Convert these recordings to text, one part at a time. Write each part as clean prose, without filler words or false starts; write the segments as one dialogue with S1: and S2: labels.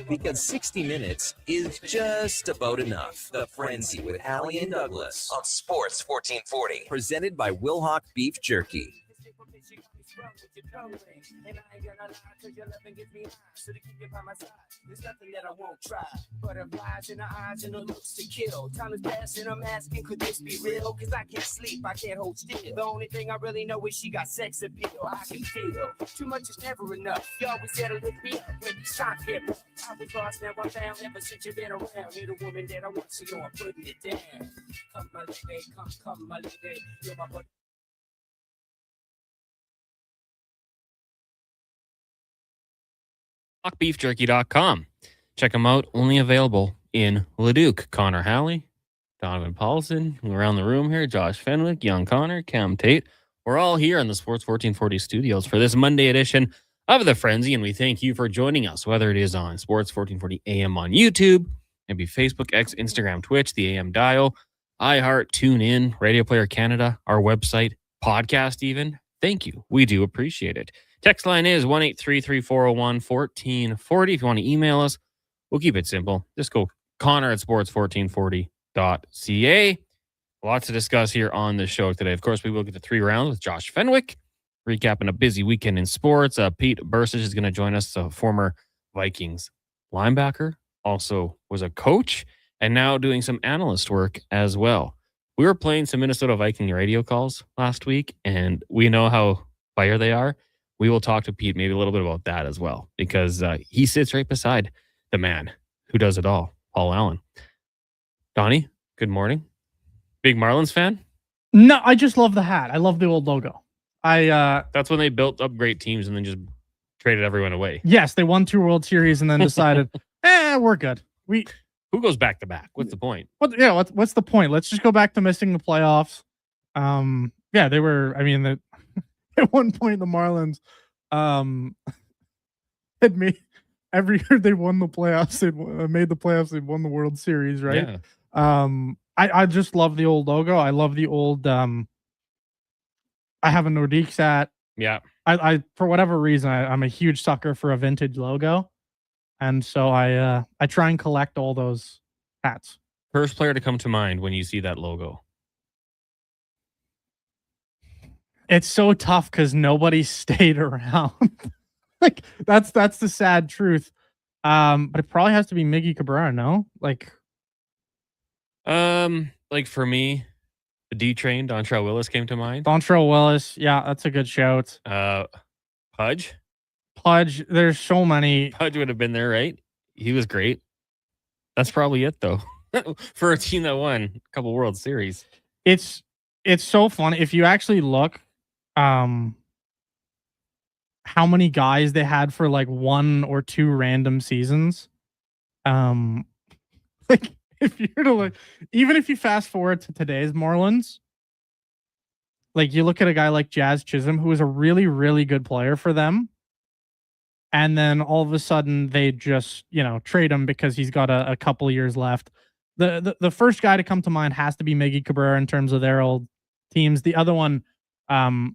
S1: Because 60 minutes is just about enough. The Frenzy with Halley and Douglas on Sports 1440. Presented by Wilhock Beef Jerky. And I ain't gonna lie, cause your loving gets me high. So to keep you by my side, there's nothing that I won't try. Butterflies in the eyes and the looks to kill. Time is passing, I'm asking, could this be real? Cause I can't sleep, I can't hold still. The only thing I really know is she got sex appeal. I can feel too much is never enough. You always said to lift me up when these times get rough. I was lost, now I'm found. Ever since you've been around, you're the woman that I want, so I'm putting it down. Come my lady, come my lady. You're my buddy.
S2: BeefJerky.com. Check them out. Only available in Leduc. Connor Halley, Donovan Paulson, around the room here, Josh Fenwick, Young Connor, Cam Tate. We're all here in the Sports 1440 studios for this Monday edition of The Frenzy, and we thank you for joining us, whether it is on Sports 1440 AM on YouTube, maybe Facebook, X, Instagram, Twitch, the AM dial, iHeart, TuneIn, Radio Player Canada, our website, podcast even. Thank you. We do appreciate it. Text line is 1-833-401-1440. If you want to email us, we'll keep it simple. Just go Connor at sports1440.ca. Lots to discuss here on the show today. Of course, we will get to 3 rounds with Josh Fenwick, recapping a busy weekend in sports. Pete Bercich is going to join us, a former Vikings linebacker, also was a coach, and now doing some analyst work as well. We were playing some Minnesota Viking radio calls last week, and we know how fire they are. We will talk to Pete maybe a little bit about that as well, because he sits right beside the man who does it all, Paul Allen. Donnie, good morning. Big Marlins fan?
S3: No, I just love the hat. I love the old logo.
S2: That's when they built up great teams and then just traded everyone away.
S3: Yes, they won 2 World Series and then decided, we're good.
S2: Who goes back to back? What's the point?
S3: What's the point? Let's just go back to missing the playoffs. They were. I mean, at one point the Marlins had made every year they won the playoffs. They made the playoffs. They won the World Series, right? Yeah. I just love the old logo. I love the old. I have a Nordiques hat.
S2: Yeah.
S3: I for whatever reason I'm a huge sucker for a vintage logo, and so I try and collect all those hats.
S2: First player to come to mind when you see that logo.
S3: It's so tough because nobody stayed around. Like that's the sad truth. But it probably has to be Miggy Cabrera, no? Like
S2: for me, the D train, Dontrell Willis came to mind.
S3: Dontrell Willis, yeah, that's a good shout.
S2: Pudge,
S3: there's so many.
S2: Pudge would have been there, right? He was great. That's probably it though. For a team that won a couple World Series.
S3: It's so funny. If you actually look how many guys they had for like 1 or 2 random seasons. Like if you're to like, even if you fast forward to today's Marlins, like you look at a guy like Jazz Chisholm, who was a really, really good player for them. And then all of a sudden they just, trade him because he's got a couple of years left. The first guy to come to mind has to be Miggy Cabrera in terms of their old teams. The other one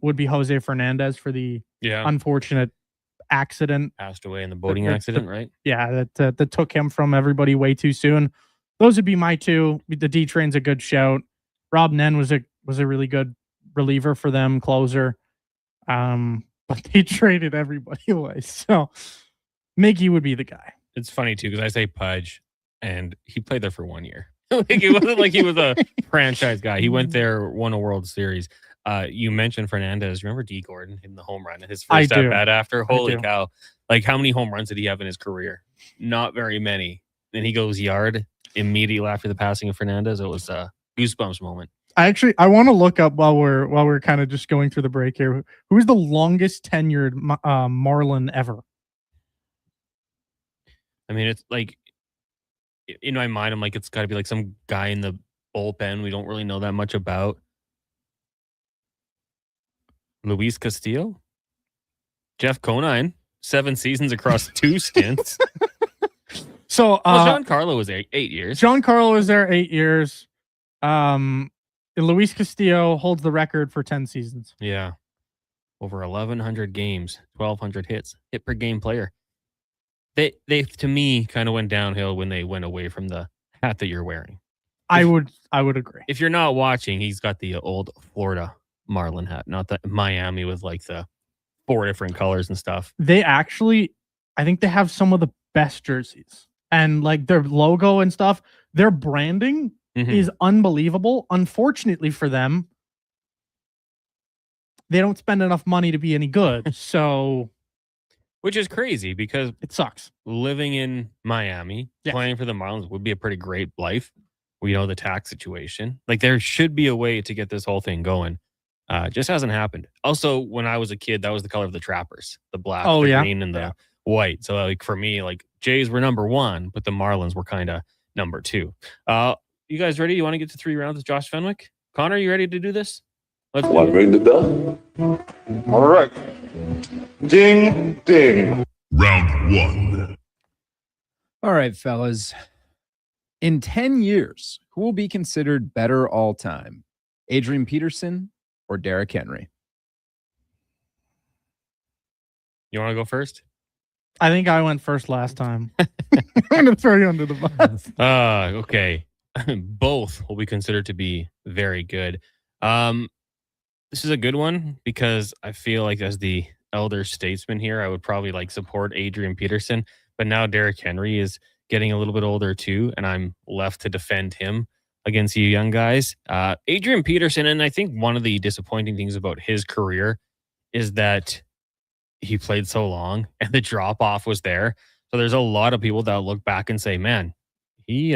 S3: would be Jose Fernandez for the unfortunate accident.
S2: Passed away in the boating accident, right?
S3: Yeah, that took him from everybody way too soon. Those would be my 2. The D train's a good shout. Rob Nen was a really good reliever for them, closer. But they traded everybody away. So Miggy would be the guy.
S2: It's funny too, because I say Pudge and he played there for 1 year. It wasn't like he was a franchise guy. He went there, won a World Series. You mentioned Fernandez. Remember D. Gordon hitting the home run, his first at bat after? Holy cow. Like, how many home runs did he have in his career? Not very many. Then he goes yard immediately after the passing of Fernandez. It was a goosebumps moment.
S3: I want to look up while we're kind of just going through the break here. Who is the longest tenured Marlin ever?
S2: I mean, it's like, in my mind, I'm like, it's got to be like some guy in the bullpen we don't really know that much about. Luis Castillo? Jeff Conine, 7 seasons across 2 stints.
S3: So
S2: Giancarlo was there 8 years.
S3: Giancarlo was there 8 years. Luis Castillo holds the record for 10 seasons.
S2: Yeah. Over 1,100 games, 1,200 hits. Hit per game player. they to me kind of went downhill when they went away from the hat that you're wearing.
S3: I would agree.
S2: If you're not watching, he's got the old Florida Marlin hat, not the Miami with like the 4 different colors and stuff.
S3: They actually, I think they have some of the best jerseys, and like their logo and stuff, their branding is unbelievable. Unfortunately for them, they don't spend enough money to be any good. So,
S2: which is crazy because
S3: it sucks.
S2: Living in Miami, playing for the Marlins would be a pretty great life. We know the tax situation. Like there should be a way to get this whole thing going. Just hasn't happened. Also, when I was a kid, that was the color of the Trappers, the black, the green, and the white. So like for me, like Jays were number 1, but the Marlins were kind of number 2. You guys ready? You want to get to 3 rounds with Josh Fenwick? Connor, you ready to do this?
S4: Let's want to ring the bell? All right. Ding, ding.
S5: Round 1.
S6: All right, fellas. In 10 years, who will be considered better all time? Adrian Peterson or Derrick Henry?
S2: You want to go first?
S3: I think I went first last time. I'm going to throw you under the bus.
S2: Okay. Both will be considered to be very good. This is a good one because I feel like as the elder statesman here, I would probably like support Adrian Peterson, but now Derrick Henry is getting a little bit older too, and I'm left to defend him against you young guys. Adrian Peterson, and I think one of the disappointing things about his career is that he played so long and the drop off was there. So there's a lot of people that look back and say, man, he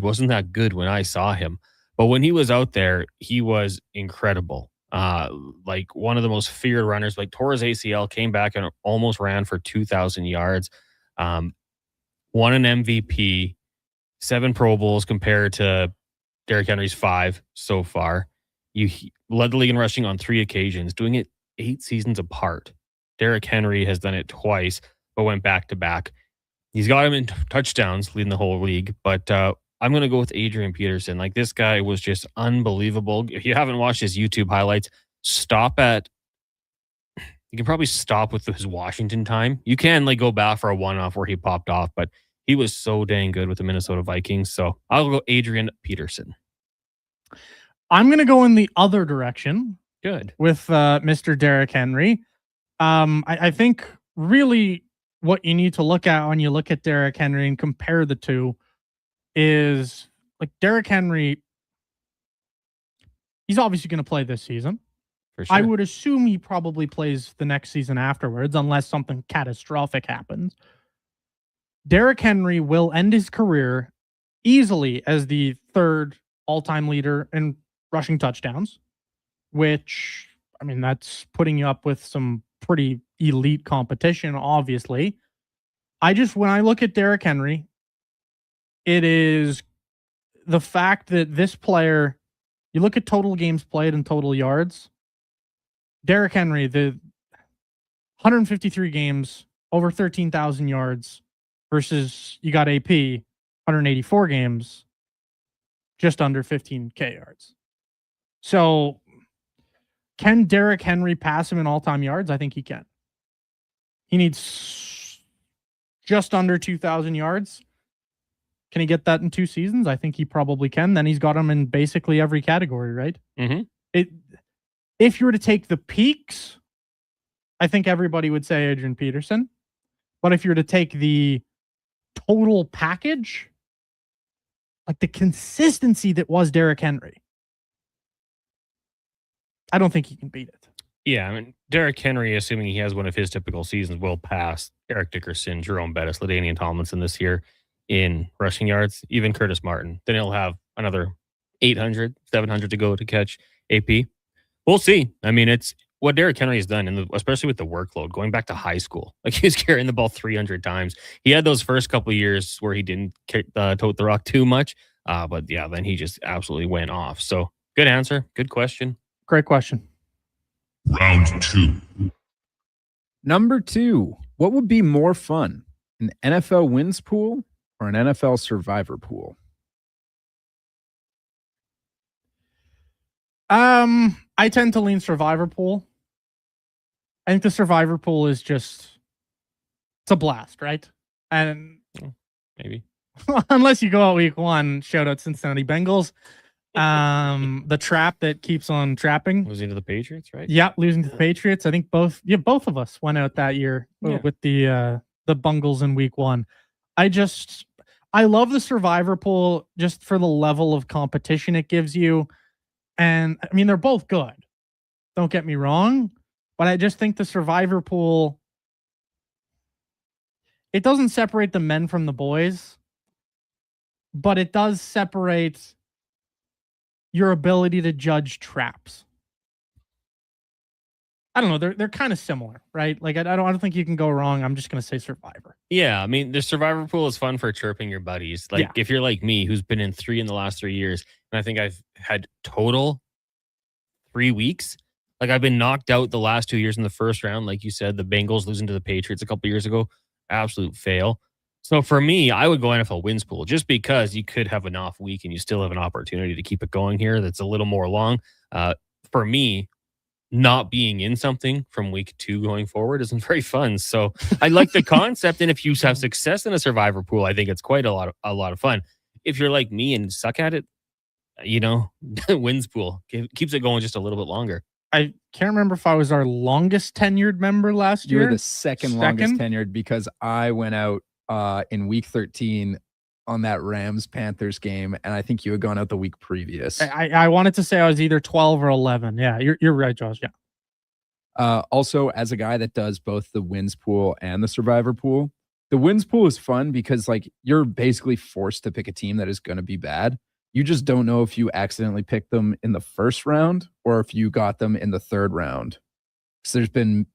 S2: wasn't that good when I saw him. But when he was out there, he was incredible. Like one of the most feared runners, like tore his ACL, came back and almost ran for 2,000 yards. Won an MVP, 7 Pro Bowls compared to Derrick Henry's 5 so far. He led the league in rushing on 3 occasions, doing it 8 seasons apart. Derrick Henry has done it twice, but went back to back. He's got him in touchdowns, leading the whole league. But I'm going to go with Adrian Peterson. Like this guy was just unbelievable. If you haven't watched his YouTube highlights, you can probably stop with his Washington time. You can like go back for a one-off where he popped off, but he was so dang good with the Minnesota Vikings. So I'll go Adrian Peterson.
S3: I'm going to go in the other direction.
S2: Good.
S3: With Mr. Derrick Henry. I think really what you need to look at when you look at Derrick Henry and compare the two is like Derrick Henry, he's obviously going to play this season.
S2: For sure.
S3: I would assume he probably plays the next season afterwards, unless something catastrophic happens. Derrick Henry will end his career easily as the 3rd all-time leader in rushing touchdowns, which, I mean, that's putting you up with some pretty elite competition, obviously. When I look at Derrick Henry, it is the fact that this player, you look at total games played and total yards, Derrick Henry, the 153 games, over 13,000 yards, versus you got AP, 184 games, just under 15K yards. So can Derrick Henry pass him in all-time yards? I think he can. He needs just under 2,000 yards. Can he get that in 2 seasons? I think he probably can. Then he's got him in basically every category, right?
S2: Mm-hmm.
S3: If you were to take the peaks, I think everybody would say Adrian Peterson. But if you were to take the total package, like the consistency that was Derrick Henry, I don't think he can beat it.
S2: Yeah, I mean, Derrick Henry, assuming he has one of his typical seasons, will pass Eric Dickerson, Jerome Bettis, LaDainian Tomlinson this year in rushing yards, even Curtis Martin. Then he'll have another 800, 700 to go to catch AP. We'll see. I mean, it's what Derrick Henry has done, and especially with the workload, going back to high school. Like he was carrying the ball 300 times. He had those first couple of years where he didn't tote the rock too much. But yeah, then he just absolutely went off. So good answer. Good question.
S3: Great question.
S5: Round 2.
S6: Number 2. What would be more fun, an NFL wins pool or an NFL survivor pool?
S3: I tend to lean survivor pool. I think the survivor pool is it's a blast, right? And
S2: Maybe.
S3: unless you go out week 1, shout out Cincinnati Bengals. The trap that keeps on trapping.
S2: Losing to the Patriots, right?
S3: Yeah, losing to the Patriots. I think both of us went out that year with the Bungles in week 1. I love the survivor pool just for the level of competition it gives you. And I mean, they're both good. Don't get me wrong, but I just think the survivor pool, it doesn't separate the men from the boys, but it does separate your ability to judge traps. I don't know. They're kind of similar, right? Like I don't think you can go wrong. I'm just gonna say survivor.
S2: Yeah, I mean the survivor pool is fun for chirping your buddies. Like if you're like me, who's been in 3 in the last 3 years, and I think I've had total 3 weeks. Like I've been knocked out the last 2 years in the first round. Like you said, the Bengals losing to the Patriots a couple years ago, absolute fail. So for me, I would go NFL wins pool just because you could have an off week and you still have an opportunity to keep it going here. That's a little more long. For me, not being in something from week 2 going forward isn't very fun. So I like the concept. And if you have success in a survivor pool, I think it's quite a lot of fun. If you're like me and suck at it, wins pool keeps it going just a little bit longer.
S3: I can't remember if I was our longest tenured member last year.
S6: You were the second longest tenured because I went out in week 13 on that Rams-Panthers game, and I think you had gone out the week previous.
S3: I wanted to say I was either 12 or 11. Yeah, you're right, Josh. Yeah.
S6: Also, as a guy that does both the wins pool and the survivor pool, the wins pool is fun because like you're basically forced to pick a team that is going to be bad. You just don't know if you accidentally picked them in the first round or if you got them in the third round. So there's been,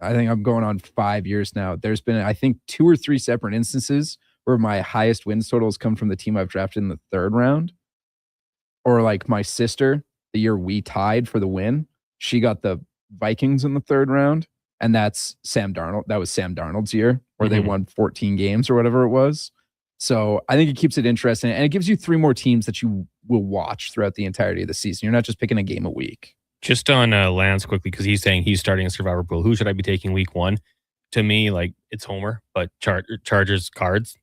S6: I think I'm going on 5 years now. There's been, I think, 2 or 3 separate instances where my highest wins totals come from the team I've drafted in the third round. Or like my sister, the year we tied for the win, she got the Vikings in the third round. And that's Sam Darnold. That was Sam Darnold's year where they won 14 games or whatever it was. So I think it keeps it interesting, and it gives you 3 more teams that you will watch throughout the entirety of the season. You're not just picking a game a week.
S2: Just on Lance quickly, because he's saying he's starting a survivor pool. Who should I be taking week 1? To me, like it's Homer, but Chargers Cards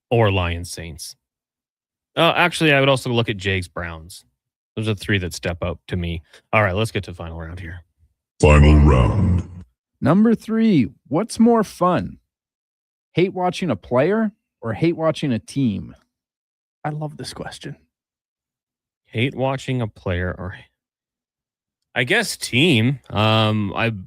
S2: or Lions Saints. Actually, I would also look at Jags Browns. Those are 3 that step up to me. All right, let's get to the final round here.
S5: Final round.
S6: Number 3, what's more fun? Hate watching a player or hate watching a team?
S3: I love this question.
S2: Hate watching a player or I guess team. I'd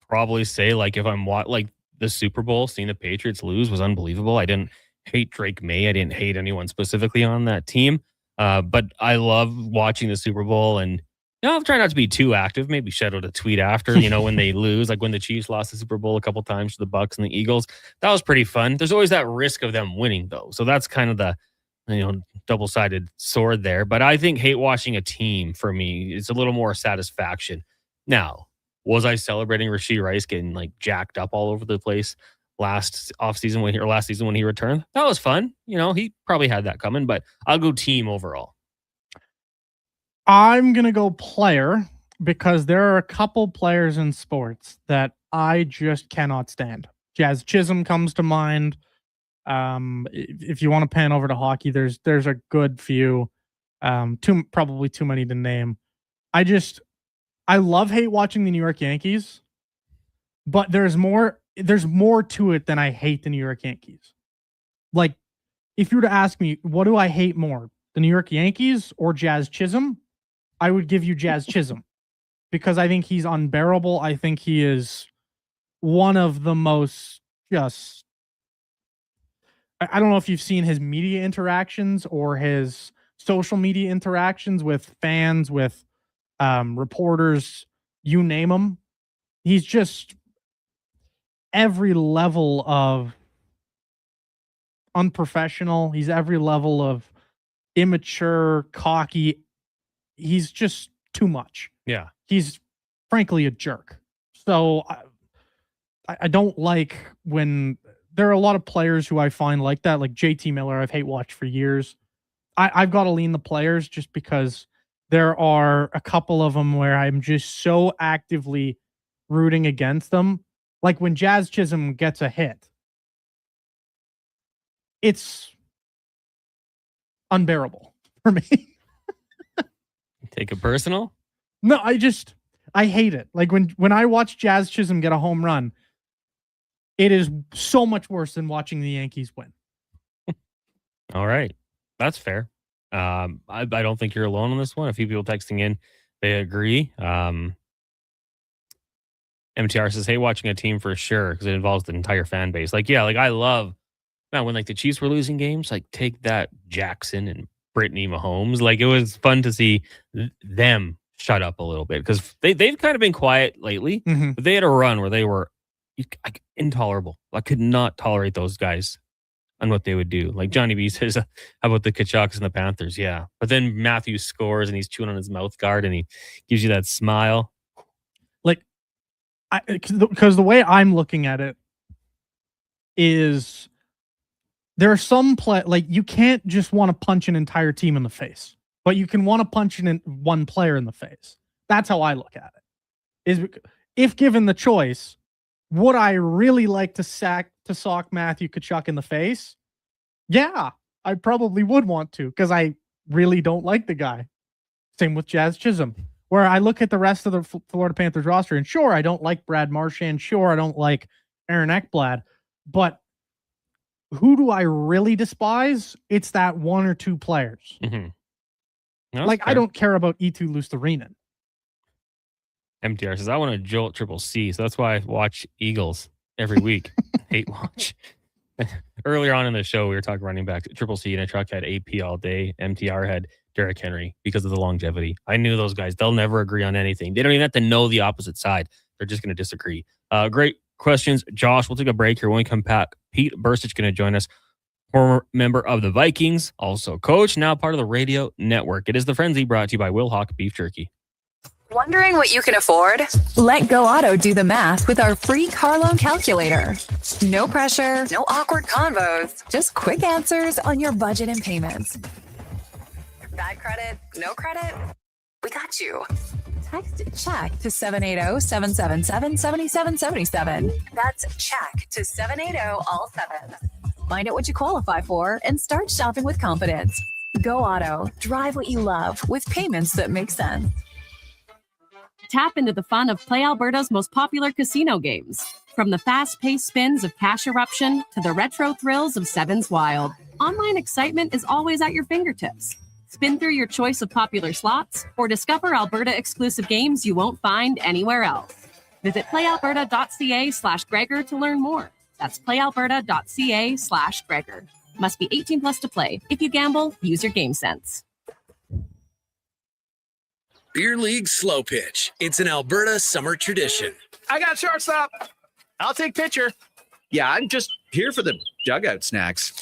S2: probably say like if I'm like the Super Bowl, seeing the Patriots lose was unbelievable. I didn't hate Drake May. I didn't hate anyone specifically on that team. But I love watching the Super Bowl, and I'm trying not to be too active. Maybe shout out a tweet after, when they lose, like when the Chiefs lost the Super Bowl a couple times to the Bucks and the Eagles. That was pretty fun. There's always that risk of them winning though. So that's kind of the, double-sided sword there. But I think hate watching a team for me, it's a little more satisfaction. Now, was I celebrating Rashee Rice getting like jacked up all over the place last season when he returned? That was fun. He probably had that coming, but I'll go team overall.
S3: I'm going to go player because there are a couple players in sports that I just cannot stand. Jazz Chisholm comes to mind. If you want to pan over to hockey, there's a good few, probably too many to name. I love hate watching the New York Yankees, but there's more to it than I hate the New York Yankees. Like, if you were to ask me, what do I hate more, the New York Yankees or Jazz Chisholm? I would give you Jazz Chisholm because I think he's unbearable. I think he is one of the most just, I don't know if you've seen his media interactions or his social media interactions with fans, with reporters, you name them. He's just every level of unprofessional. He's every level of immature, cocky. He's just too much.
S2: Yeah.
S3: He's frankly a jerk. So I don't like when there are a lot of players who I find like that, like JT Miller, I've hate watched for years. I've got to lean the players just because there are a couple of them where I'm just so actively rooting against them. Like when Jazz Chisholm gets a hit, it's unbearable for me.
S2: Take it personal?
S3: No, I hate it. Like when I watch Jazz Chisholm get a home run, it is so much worse than watching the Yankees win.
S2: All right. That's fair. I don't think you're alone on this one. A few people texting in, they agree. MTR says, hey, watching a team for sure, because it involves the entire fan base. Like, yeah, like I love, man, when like the Chiefs were losing games, like take that Jackson and Brittany Mahomes. Like it was fun to see them shut up a little bit, because they've kind of been quiet lately, but they had a run where they were intolerable. I could not tolerate those guys on what they would do. Like Johnny B says, how about the Kachucks and the Panthers? Yeah. But then Matthews scores and he's chewing on his mouth guard and he gives you that smile.
S3: Like, because the way I'm looking at it is there are some like you can't just want to punch an entire team in the face, but you can want to punch one player in the face. That's how I look at it. Is if given the choice, would I really like to sock Matthew Tkachuk in the face? Yeah, I probably would want to, because I really don't like the guy. Same with Jazz Chisholm, where I look at the rest of the Florida Panthers roster, and sure, I don't like Brad Marchand. Sure, I don't like Aaron Ekblad. But who do I really despise? It's that one or two players.
S2: Mm-hmm. No,
S3: like, I don't care about Eetu Luostarinen.
S2: MTR says, I want to jolt Triple C, so that's why I watch Eagles every week. Hate watch. Earlier on in the show, we were talking running back. Triple C in a truck had AP all day. MTR had Derrick Henry because of the longevity. I knew those guys. They'll never agree on anything. They don't even have to know the opposite side. They're just going to disagree. Great questions. Josh, we'll take a break here. When we come back, Pete Bercich going to join us. Former member of the Vikings, also coach, now part of the radio network. It is The Frenzy, brought to you by Will Hawk Beef Jerky.
S7: Wondering what you can afford? Let Go Auto do the math with our free car loan calculator. No pressure, no awkward convos, just quick answers on your budget and payments. Bad credit, no credit? We got you. Text CHECK to 780-777-7777. That's CHECK to 780-all-7. Find out what you qualify for and start shopping with confidence. Go Auto. Drive what you love with payments that make sense.
S8: Tap into the fun of Play Alberta's most popular casino games. From the fast-paced spins of Cash Eruption to the retro thrills of Sevens Wild, online excitement is always at your fingertips. Spin through your choice of popular slots or discover Alberta-exclusive games you won't find anywhere else. Visit playalberta.ca/Gregor to learn more. That's playalberta.ca/Gregor. Must be 18 plus to play. If you gamble, use your game sense.
S9: Beer League Slow Pitch. It's an Alberta summer tradition.
S10: I got shortstop. I'll take pitcher. Yeah, I'm just here for the dugout snacks.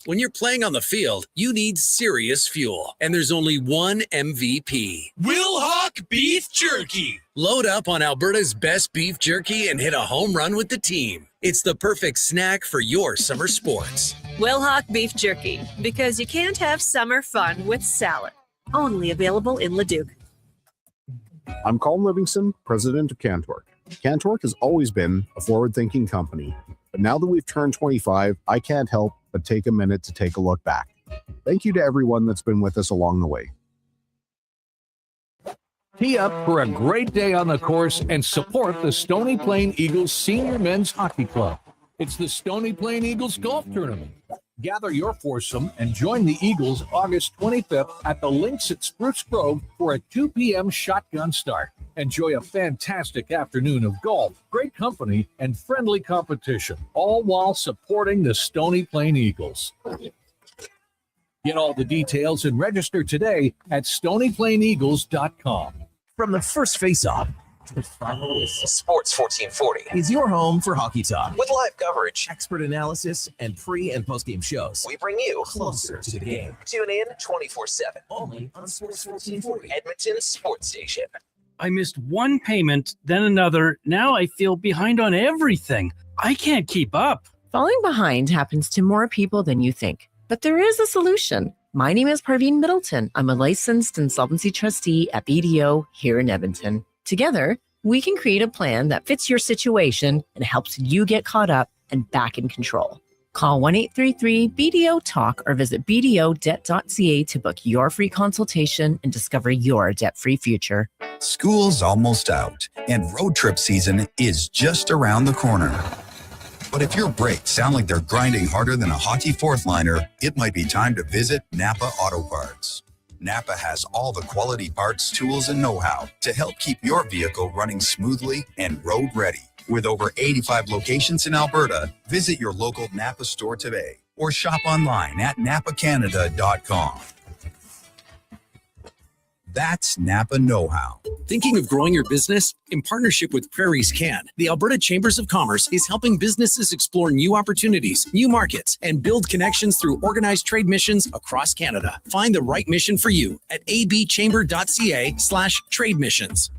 S9: When you're playing on the field, you need serious fuel. And there's only one MVP.
S11: Will Hawk Beef Jerky.
S9: Load up on Alberta's best beef jerky and hit a home run with the team. It's the perfect snack for your summer sports.
S12: Will Hawk Beef Jerky. Because you can't have summer fun with salad. Only available in Leduc.
S13: I'm Colin Livingston, president of Cantork. Cantork has always been a forward-thinking company, but now that we've turned 25, I can't help but take a minute to take a look back. Thank you to everyone that's been with us along the way.
S14: Tee up for a great day on the course and support the Stony Plain Eagles Senior Men's Hockey Club. It's the Stony Plain Eagles Golf Tournament. Gather your foursome and join the Eagles August 25th at the Links at Spruce Grove for a 2 p.m. shotgun start. Enjoy a fantastic afternoon of golf, great company, and friendly competition, all while supporting the Stony Plain Eagles. Get all the details and register today at stonyplaineagles.com.
S15: From the first face-off, Sports 1440 is your home for hockey talk. With live coverage, expert analysis, and pre- and post-game shows, we bring you closer to the game. Tune in 24/7, only on Sports 1440, Edmonton's sports station.
S16: I missed one payment, then another. Now I feel behind on everything. I can't keep up.
S17: Falling behind happens to more people than you think, but there is a solution. My name is Parveen Middleton. I'm a licensed insolvency trustee at BDO here in Edmonton. Together, we can create a plan that fits your situation and helps you get caught up and back in control. Call 1-833-BDO-TALK or visit bdodebt.ca to book your free consultation and discover your debt-free future.
S18: School's almost out, and road trip season is just around the corner. But if your brakes sound like they're grinding harder than a hockey fourth liner, it might be time to visit Napa Auto Parts. Napa has all the quality parts, tools, and know-how to help keep your vehicle running smoothly and road ready. With over 85 locations in Alberta, visit your local Napa store today or shop online at napacanada.com. That's Napa know-how.
S9: Thinking of growing your business? In partnership with Prairie's Can, the Alberta Chambers of Commerce is helping businesses explore new opportunities, new markets, and build connections through organized trade missions across Canada. Find the right mission for you at abchamber.ca/trade missions.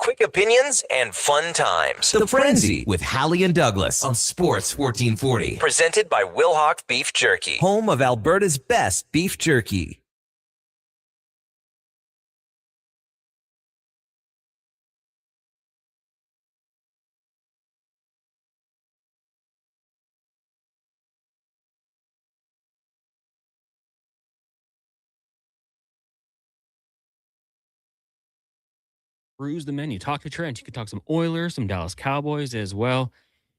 S15: Quick opinions and fun times. The Frenzy with Halley and Douglas on Sports 1440. Presented by Wilhauk Beef Jerky, home of Alberta's best beef jerky.
S2: Peruse the menu. Talk to Trent. You could talk some Oilers, some Dallas Cowboys as well.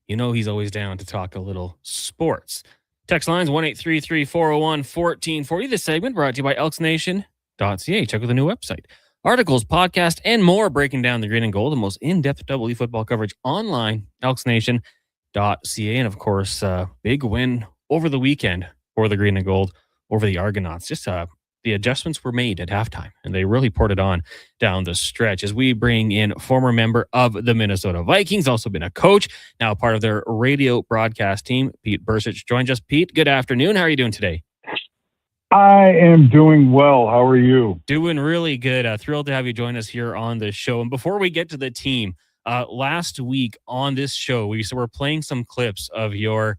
S2: You know he's always down to talk a little sports. Text lines 1-833-401-1440. This segment brought to you by elksnation.ca. Check out the new website. Articles, podcast, and more breaking down the green and gold, the most in-depth WE football coverage online, elksnation.ca. And of course, big win over the weekend for the green and gold over the Argonauts. Just the adjustments were made at halftime, and they really poured it on down the stretch as we bring in former member of the Minnesota Vikings, also been a coach, now part of their radio broadcast team, Pete Bercich joins us. Pete, good afternoon. How are you doing today?
S19: I am doing well. How are you?
S2: Doing really good. Thrilled to have you join us here on the show. And before we get to the team, last week on this show, we were playing some clips of your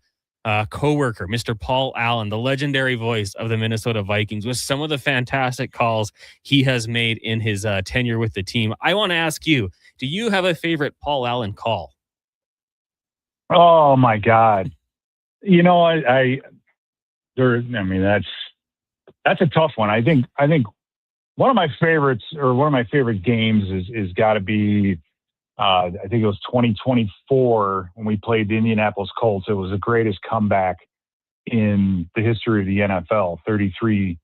S2: co-worker, Mr. Paul Allen, the legendary voice of the Minnesota Vikings, with some of the fantastic calls he has made in his tenure with the team. I want to ask you, do you have a favorite Paul Allen call?
S19: Oh my God. You know, that's a tough one. I think one of my favorites, or one of my favorite games is got to be, I think it was 2024 when we played the Indianapolis Colts. It was the greatest comeback in the history of the NFL. 33-0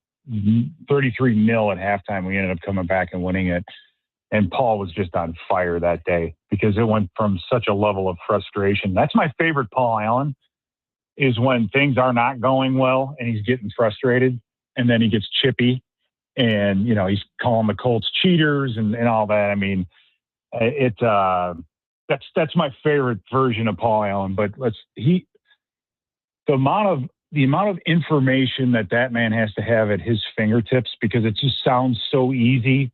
S19: at halftime. We ended up coming back and winning it. And Paul was just on fire that day because it went from such a level of frustration. That's my favorite Paul Allen, is when things are not going well and he's getting frustrated, and then he gets chippy and, you know, he's calling the Colts cheaters and all that. I mean, that's my favorite version of Paul Allen. But the amount of information that man has to have at his fingertips, because it just sounds so easy,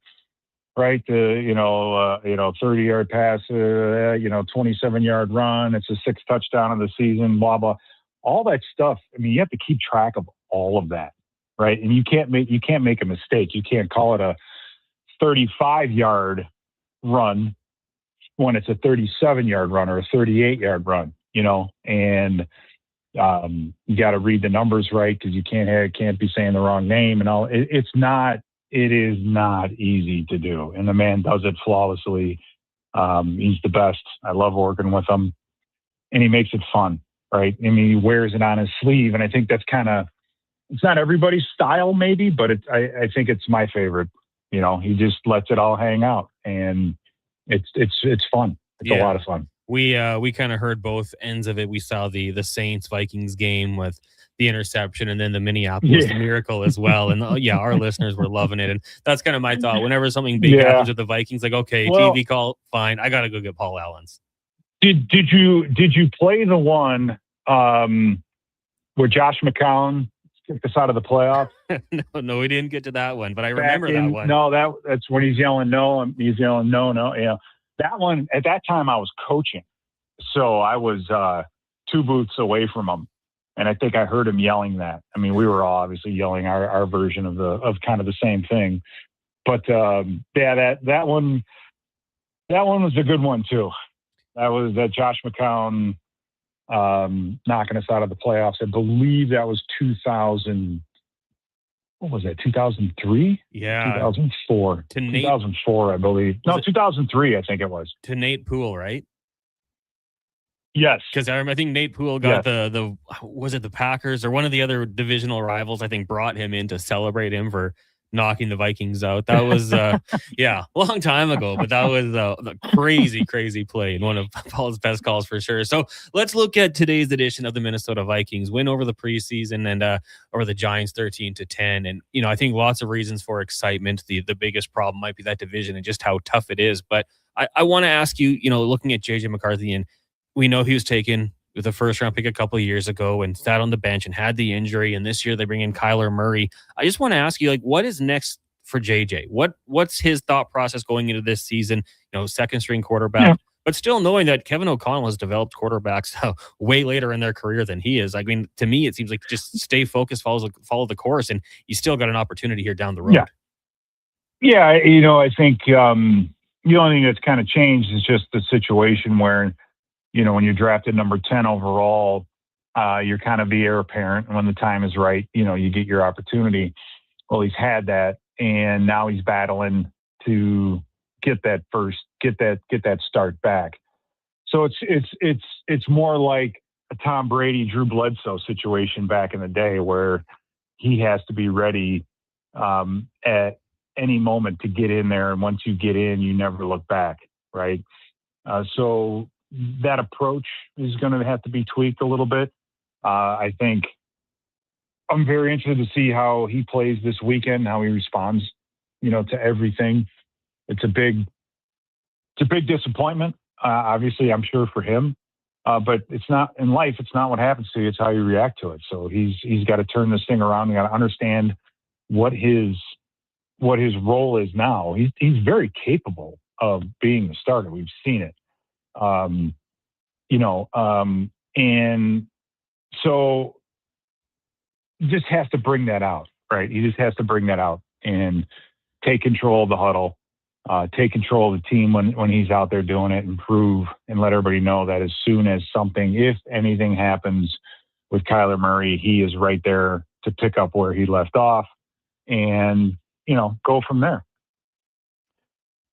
S19: right? 30-yard pass, 27-yard run. It's a 6th touchdown of the season, blah, blah, all that stuff. I mean, you have to keep track of all of that, right? And you can't make a mistake. You can't call it 35-yard run when it's a 37-yard run or a 38-yard run, and you got to read the numbers right because you can't be saying the wrong name and all. It is not easy to do, and the man does it flawlessly. He's the best. I love working with him, and he makes it fun, right? I mean, he wears it on his sleeve, and I think that's it's not everybody's style maybe, but I think it's my favorite. He just lets it all hang out, and it's fun. It's a lot of fun.
S2: We kind of heard both ends of it. We saw the Saints Vikings game with the interception, and then the Minneapolis Miracle as well. And our listeners were loving it. And that's kind of my thought. Whenever something big happens with the Vikings, like, okay, TV call, fine. I got to go get Paul Allen's.
S19: Did you play the one where Josh McCown kicked us out of the playoffs?
S2: No, we didn't get to that one, but I remember that one.
S19: No, that's when he's yelling no. He's yelling no. Yeah, that one. At that time, I was coaching, so I was 2 booths away from him, and I think I heard him yelling that. I mean, we were all obviously yelling our version of kind of the same thing. But that one was a good one too. That was that Josh McCown knocking us out of the playoffs. I believe that was 2000. What was that? 2003?
S2: Yeah.
S19: 2004. 2004, I believe. No, 2003, I think it was.
S2: To Nate Poole, right?
S19: Yes.
S2: Because I think Nate Poole got the was it the Packers or one of the other divisional rivals, I think, brought him in to celebrate him for knocking the Vikings out. That was a long time ago, but that was a crazy play and one of Paul's best calls for sure. So let's look at today's edition of the Minnesota Vikings win over the preseason and over the Giants 13-10. And I think lots of reasons for excitement. The biggest problem might be that division and just how tough it is. But I want to ask you, looking at JJ McCarthy, and we know he was taken with a first-round pick a couple of years ago and sat on the bench and had the injury, and this year they bring in Kyler Murray. I just want to ask you, what is next for JJ? What's his thought process going into this season? Second-string quarterback, but still knowing that Kevin O'Connell has developed quarterbacks way later in their career than he is. I mean, to me, it seems like just stay focused, follow the course, and you still got an opportunity here down the road.
S19: Yeah, I think the only thing that's kind of changed is just the situation where when you're drafted number 10 overall, you're kind of the heir apparent. And when the time is right, you get your opportunity. Well, he's had that, and now he's battling to get that start back. So it's more like a Tom Brady, Drew Bledsoe situation back in the day where he has to be ready at any moment to get in there. And once you get in, you never look back, right? So that approach is going to have to be tweaked a little bit. I think I'm very interested to see how he plays this weekend, how he responds, to everything. It's a big disappointment. Obviously, I'm sure for him, but it's not in life. It's not what happens to you. It's how you react to it. So he's got to turn this thing around. He got to understand what his role is now. He's very capable of being the starter. We've seen it. And so just has to bring that out, right? He just has to bring that out and take control of the huddle, take control of the team when he's out there doing it, and prove and let everybody know that as soon as if anything happens with Kyler Murray, he is right there to pick up where he left off and, go from there.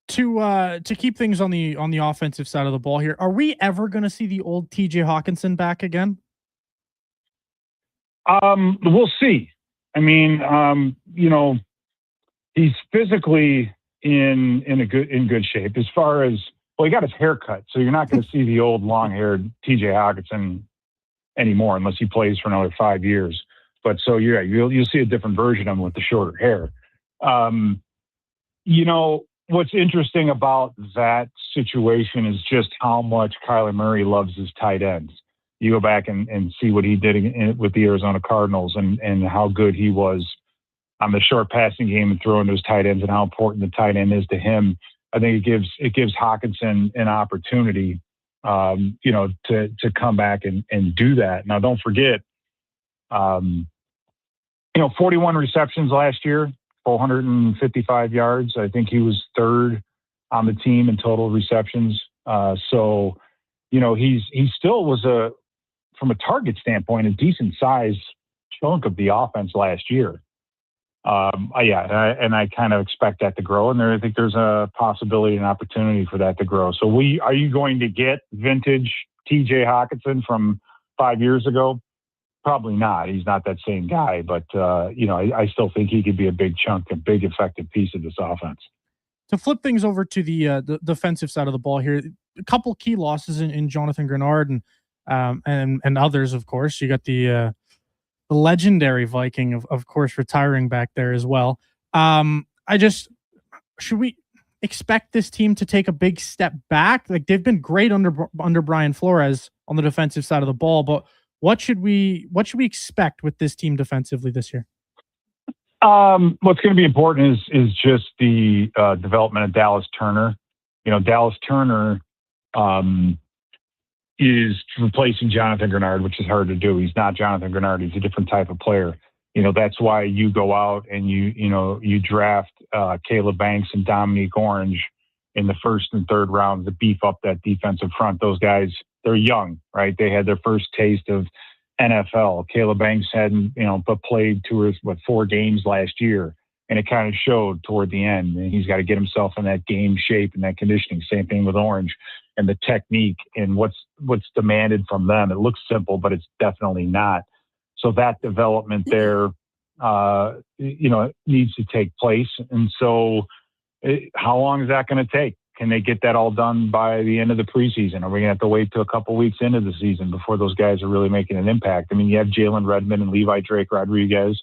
S3: To keep things on the offensive side of the ball here, are we ever going to see the old TJ Hawkinson back again?
S19: We'll see. I mean, he's physically in good shape as far as, he got his hair cut, so you're not going to see the old long-haired TJ Hawkinson anymore unless he plays for another 5 years. But so you'll see a different version of him with the shorter hair. What's interesting about that situation is just how much Kyler Murray loves his tight ends. You go back and see what he did with the Arizona Cardinals and how good he was on the short passing game and throwing those tight ends and how important the tight end is to him. I think it gives Hawkinson an opportunity, to come back and do that. Now, don't forget, 41 receptions last year, 455 yards. I think he was third on the team in total receptions. So, he still was from a target standpoint, a decent size chunk of the offense last year. I kind of expect that to grow, and I think there's a possibility and opportunity for that to grow. So are you going to get vintage TJ Hawkinson from 5 years ago? Probably not. He's not that same guy, but I still think he could be a big chunk, a big effective piece of this offense.
S3: To flip things over to the defensive side of the ball here, a couple key losses in Jonathan Grenard and others, of course. You got the legendary Viking, of course, retiring back there as well. Should we expect this team to take a big step back? Like, they've been great under Brian Flores on the defensive side of the ball, but what should we expect with this team defensively this year?
S19: What's going to be important is just the development of Dallas Turner. Dallas Turner is replacing Jonathan Grenard, which is hard to do. He's not Jonathan Grenard. He's a different type of player. That's why you go out and you draft Caleb Banks and Dominique Orange in the first and third round to beef up that defensive front. Those guys, they're young, right? They had their first taste of NFL. Caleb Banks hadn't, but played 4 games last year, and it kind of showed toward the end. And he's got to get himself in that game shape and that conditioning. Same thing with Orange and the technique and what's demanded from them. It looks simple, but it's definitely not. So that development there, needs to take place. And so, how long is that going to take? Can they get that all done by the end of the preseason? Are we going to have to wait till a couple weeks into the season before those guys are really making an impact? I mean, you have Jalen Redmond and Levi Drake Rodriguez,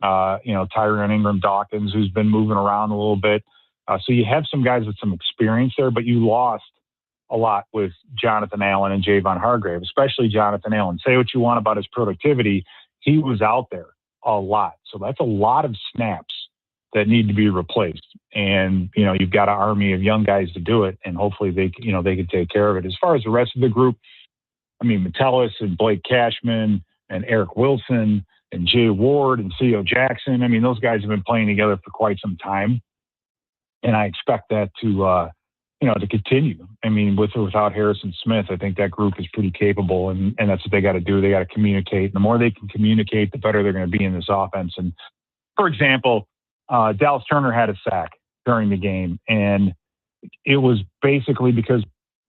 S19: Tyron Ingram Dawkins, who's been moving around a little bit. So you have some guys with some experience there, but you lost a lot with Jonathan Allen and Javon Hargrave, especially Jonathan Allen. Say what you want about his productivity. He was out there a lot. So that's a lot of snaps that need to be replaced. And, you've got an army of young guys to do it, and hopefully they can take care of it. As far as the rest of the group, I mean, Metellus and Blake Cashman and Eric Wilson and Jay Ward and Theo Jackson. I mean, those guys have been playing together for quite some time. And I expect that to continue. I mean, with or without Harrison Smith, I think that group is pretty capable, and that's what they got to do. They got to communicate. And the more they can communicate, the better they're going to be in this offense. And for example, Dallas Turner had a sack during the game, and it was basically because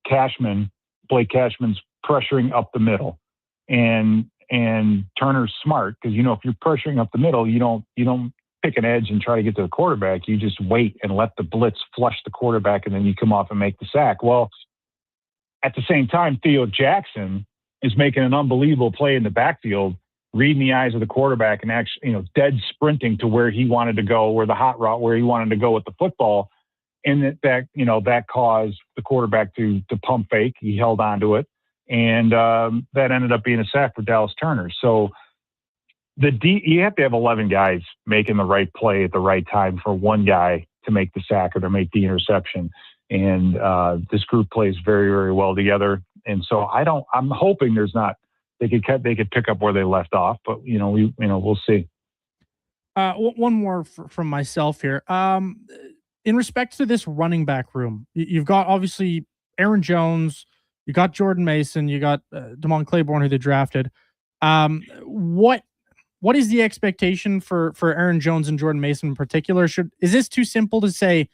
S19: Blake Cashman's pressuring up the middle, and Turner's smart because if you're pressuring up the middle, you don't pick an edge and try to get to the quarterback. You just wait and let the blitz flush the quarterback, and then you come off and make the sack. Well, at the same time, Theo Jackson is making an unbelievable play in the backfield, reading the eyes of the quarterback and actually, dead sprinting to where he wanted to go, where the hot route, where he wanted to go with the football. And that caused the quarterback to pump fake. He held on to it. And that ended up being a sack for Dallas Turner. So you have to have 11 guys making the right play at the right time for one guy to make the sack or to make the interception. And this group plays very, very well together. And so I'm hoping they could pick up where they left off, but we'll see.
S3: One more from myself here. In respect to this running back room, you've got obviously Aaron Jones, you got Jordan Mason, you got Damon Claiborne, who they drafted. What is the expectation for Aaron Jones and Jordan Mason in particular? Is this too simple to say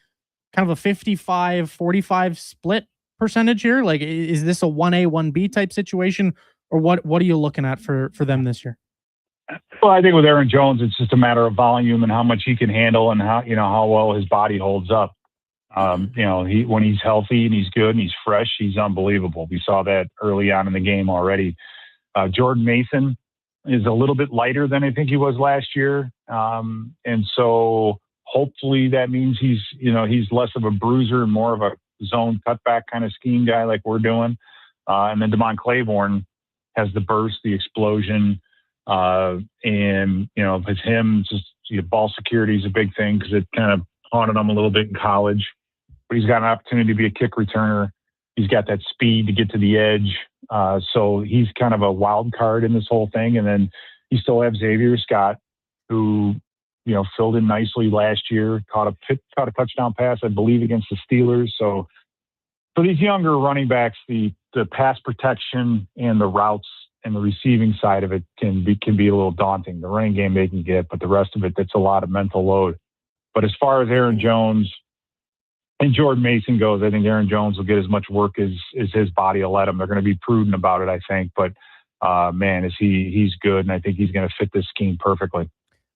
S3: kind of a 55-45 split percentage here? Like, is this a 1A, 1B type situation, or what are you looking at for them this year?
S19: Well, I think with Aaron Jones, it's just a matter of volume and how much he can handle and how well his body holds up. When he's healthy and he's good and he's fresh, he's unbelievable. We saw that early on in the game already. Jordan Mason is a little bit lighter than I think he was last year. And so hopefully that means he's less of a bruiser and more of a zone cutback kind of scheme guy like we're doing. And then Damon Claiborne has the burst, the explosion. With him, just ball security is a big thing because it kind of haunted him a little bit in college. But he's got an opportunity to be a kick returner. He's got that speed to get to the edge. So he's kind of a wild card in this whole thing. And then you still have Xavier Scott, who, filled in nicely last year, caught a touchdown pass, I believe, against the Steelers. So for these younger running backs, the pass protection and the routes and the receiving side of it can be a little daunting. The running game they can get, but the rest of it, that's a lot of mental load. But as far as Aaron Jones and Jordan Mason goes, I think Aaron Jones will get as much work as his body will let him. They're going to be prudent about it, I think. But man, he's good, and I think he's going to fit this scheme perfectly.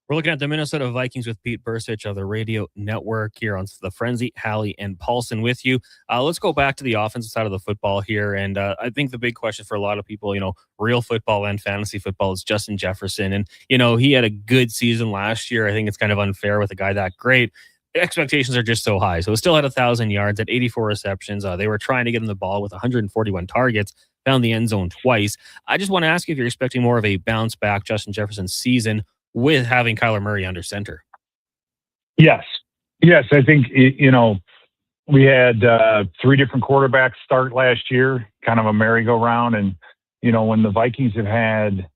S2: We're looking at the Minnesota Vikings with Pete Bercich of the radio network here on The Frenzy. Halley and Paulson with you. Let's go back to the offensive side of the football here. And I think the big question for a lot of people, real football and fantasy football, is Justin Jefferson. And, he had a good season last year. I think it's kind of unfair with a guy that great. Expectations are just so high. So it still had 1,000 yards at 84 receptions. They were trying to get him the ball with 141 targets, found the end zone twice. I just want to ask you if you're expecting more of a bounce back Justin Jefferson season with having Kyler Murray under center.
S19: Yes. I think, we had 3 different quarterbacks start last year, kind of a merry-go-round. And, when the Vikings have had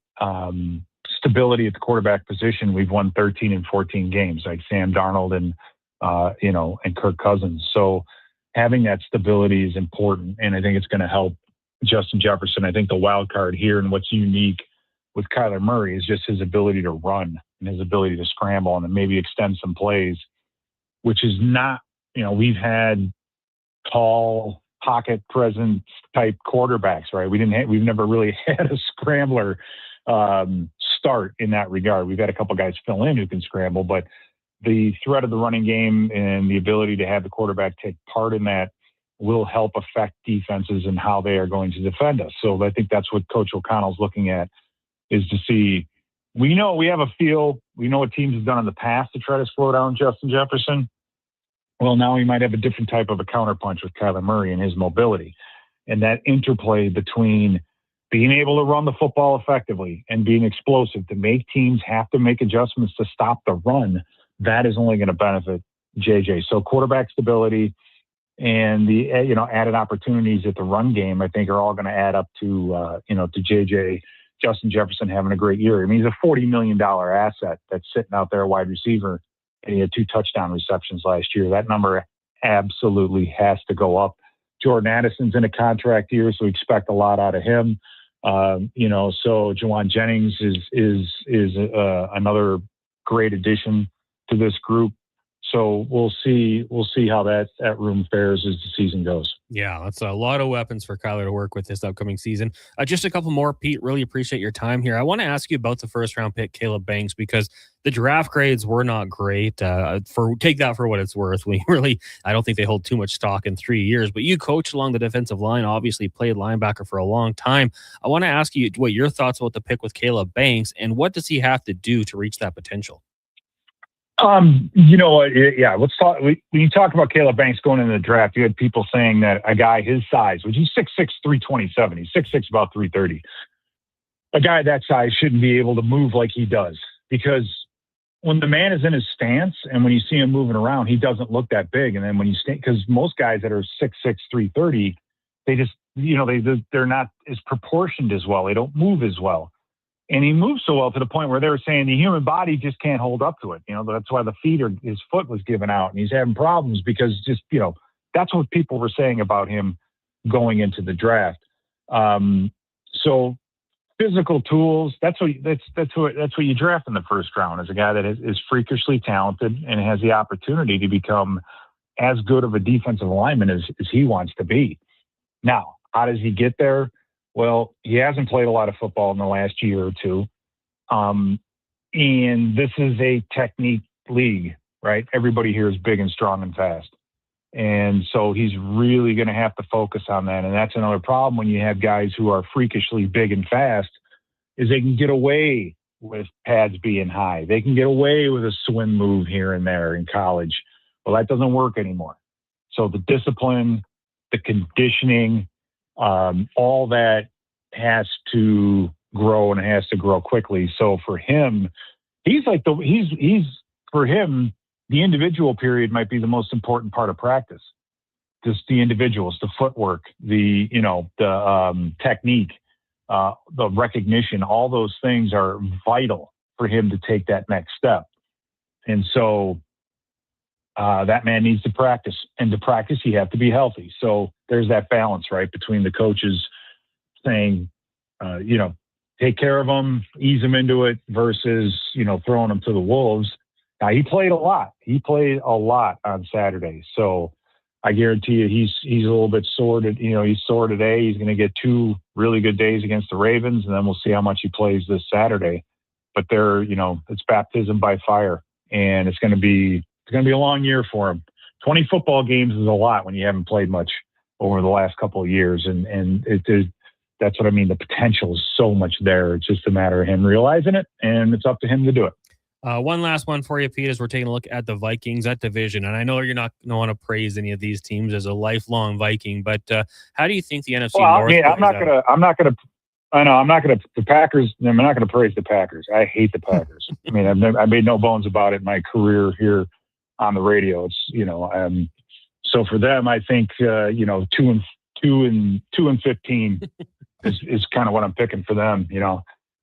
S19: stability at the quarterback position, we've won 13 and 14 games, like Sam Darnold and Kirk Cousins. So having that stability is important. And I think it's going to help Justin Jefferson. I think the wild card here and what's unique with Kyler Murray is just his ability to run and his ability to scramble and maybe extend some plays, which is not, we've had tall pocket presence type quarterbacks, right? We've never really had a scrambler start in that regard. We've had a couple guys fill in who can scramble, but the threat of the running game and the ability to have the quarterback take part in that will help affect defenses and how they are going to defend us. So I think that's what Coach O'Connell's looking at, is to see, we have a feel, we know what teams have done in the past to try to slow down Justin Jefferson. Well, now we might have a different type of a counterpunch with Kyler Murray and his mobility. And that interplay between being able to run the football effectively and being explosive to make teams have to make adjustments to stop the run, that is only going to benefit JJ. So quarterback stability and the added opportunities at the run game, I think, are all going to add up to to JJ. Justin Jefferson having a great year. I mean, he's a $40 million asset that's sitting out there, a wide receiver, and he had 2 touchdown receptions last year. That number absolutely has to go up. Jordan Addison's in a contract year, so we expect a lot out of him. So Juwan Jennings is another great addition to this group. So we'll see how that room fares as the season goes.
S2: Yeah, that's a lot of weapons for Kyler to work with this upcoming season. Just a couple more, Pete. Really appreciate your time here. I want to ask you about the first-round pick, Caleb Banks, because the draft grades were not great. Take that for what it's worth. I don't think they hold too much stock in 3 years. But you coached along the defensive line, obviously played linebacker for a long time. I want to ask you what your thoughts about the pick with Caleb Banks, and what does he have to do to reach that potential?
S19: Let's talk. When you talk about Caleb Banks going into the draft, you had people saying that a guy his size, which he's 6'6", 327, he's 6'6", about 330. A guy that size shouldn't be able to move like he does, because when the man is in his stance and when you see him moving around, he doesn't look that big. And then when you because most guys that are 6'6", 330, they just, they're not as proportioned as well. They don't move as well. And he moves so well to the point where they were saying the human body just can't hold up to it. That's why his foot was given out, and he's having problems because that's what people were saying about him going into the draft. So physical tools, that's what you draft in the first round, is a guy that is freakishly talented and has the opportunity to become as good of a defensive lineman as he wants to be. Now, how does he get there? Well, he hasn't played a lot of football in the last year or two. And this is a technique league, right? Everybody here is big and strong and fast. And so he's really going to have to focus on that. And that's another problem when you have guys who are freakishly big and fast, is they can get away with pads being high. They can get away with a swim move here and there in college. Well, that doesn't work anymore. So the discipline, the conditioning, all that has to grow, and it has to grow quickly. So for him, for him, the individual period might be the most important part of practice. Just the individuals, the footwork, the technique, the recognition, all those things are vital for him to take that next step. And so that man needs to practice. And to practice, you have to be healthy. So there's that balance, right, between the coaches saying, take care of him, ease him into it versus, throwing him to the wolves. Now, he played a lot. He played a lot on Saturday. So I guarantee you he's a little bit sore. He's sore today. He's going to get 2 really good days against the Ravens, and then we'll see how much he plays this Saturday. But it's baptism by fire, and it's going to be a long year for him. 20 football games is a lot when you haven't played much over the last couple of years, and that's what I mean. The potential is so much there. It's just a matter of him realizing it, and it's up to him to do it.
S2: One last one for you, Pete, as we're taking a look at the Vikings, that division. And I know you're not going to want to praise any of these teams as a lifelong Viking, but how do you think the NFC North plays
S19: I'm not going to the Packers. I'm not going to praise the Packers. I hate the Packers. I mean, I made no bones about it in my career here on the radio. It's, so for them, I think, 2 and 15 is kind of what I'm picking for them.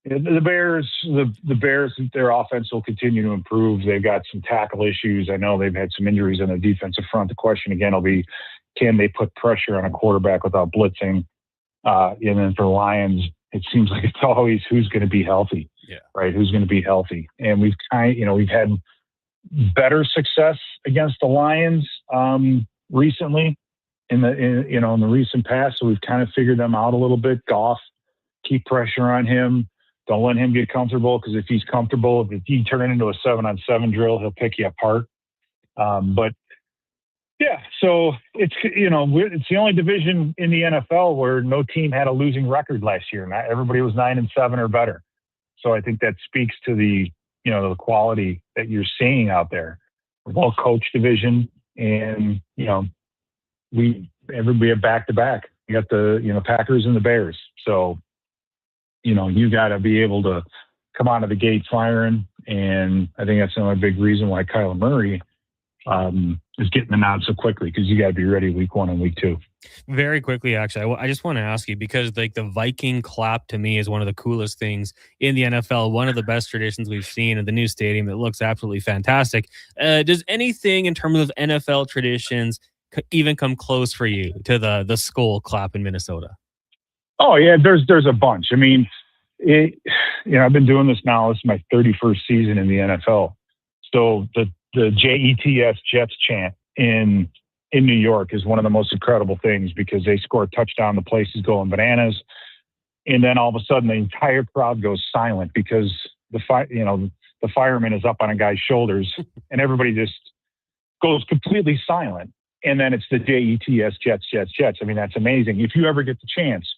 S19: The Bears, their offense will continue to improve. They've got some tackle issues. I know they've had some injuries on the defensive front. The question again will be, can they put pressure on a quarterback without blitzing? And then for the Lions, it seems like it's always who's going to be healthy, right? Who's going to be healthy? And we've had better success against the Lions recently in the recent past. So we've kind of figured them out a little bit. Goff, keep pressure on him. Don't let him get comfortable, because if he's comfortable, if you turn it into a 7-on-7 drill, he'll pick you apart. But yeah, so it's the only division in the NFL where no team had a losing record last year. Not everybody was 9-7 or better. So I think that speaks to the quality that you're seeing out there. Well-coached division, and we have back-to-back. You got the Packers and the Bears. So you got to be able to come out of the gate firing, and I think that's another big reason why Kyler Murray is getting the nod so quickly, because you got to be ready week 1 and week 2.
S2: Very quickly, actually, I just want to ask you, because the Viking clap to me is one of the coolest things in the NFL, one of the best traditions we've seen in the new stadium. It looks absolutely fantastic. Does anything in terms of NFL traditions even come close for you to the skull clap in Minnesota?
S19: Oh yeah, there's a bunch. I mean, I've been doing this now. This is my 31st season in the NFL. So the JETS Jets chant in New York is one of the most incredible things, because they score a touchdown, the place is going bananas, and then all of a sudden the entire crowd goes silent because the fireman is up on a guy's shoulders, and everybody just goes completely silent. And then it's the JETS Jets. I mean, that's amazing. If you ever get the chance,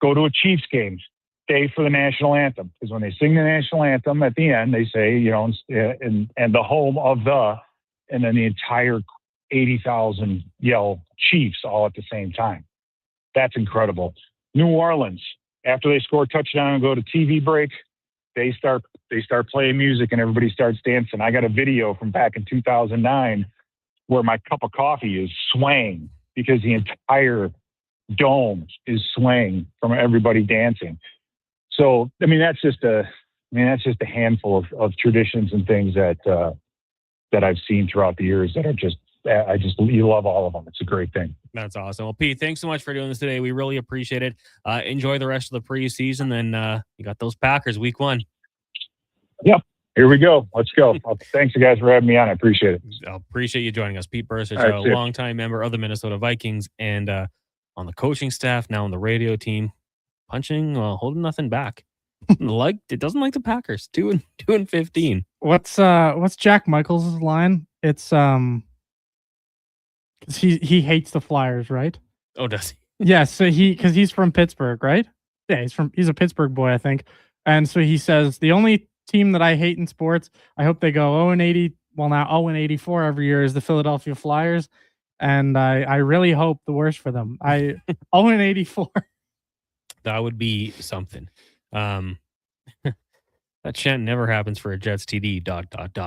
S19: go to a Chiefs game, stay for the national anthem, because when they sing the national anthem at the end, they say, and the home of the, and then the entire 80,000 yell Chiefs all at the same time. That's incredible. New Orleans, after they score a touchdown and go to TV break, they start playing music and everybody starts dancing. I got a video from back in 2009 where my cup of coffee is swaying because the entire dome is swaying from everybody dancing. So, I mean, that's just a handful of traditions and things that I've seen throughout the years that are just, you love all of them. It's a great thing.
S2: That's awesome. Well, Pete, thanks so much for doing this today. We really appreciate it. Enjoy the rest of the preseason. Then you got those Packers week 1.
S19: Yep. Here we go. Let's go. Thanks, you guys, for having me on. I appreciate it.
S2: I appreciate you joining us. Pete Bercich,
S19: Right,
S2: a longtime member of the Minnesota Vikings, and on the coaching staff, now on the radio team, holding nothing back. It doesn't like the Packers. 2 and 15.
S3: What's Jack Michaels' line? It's he hates the Flyers, right?
S2: Oh, does he?
S3: Yeah, so because he's from Pittsburgh, right? Yeah, he's a Pittsburgh boy, I think. And so he says, the only team that I hate in sports, I hope they go 0-80, well now 0-84 every year, is the Philadelphia Flyers. And I really hope the worst for them. 0-84.
S2: That would be something. That chant never happens for a Jets TD, ...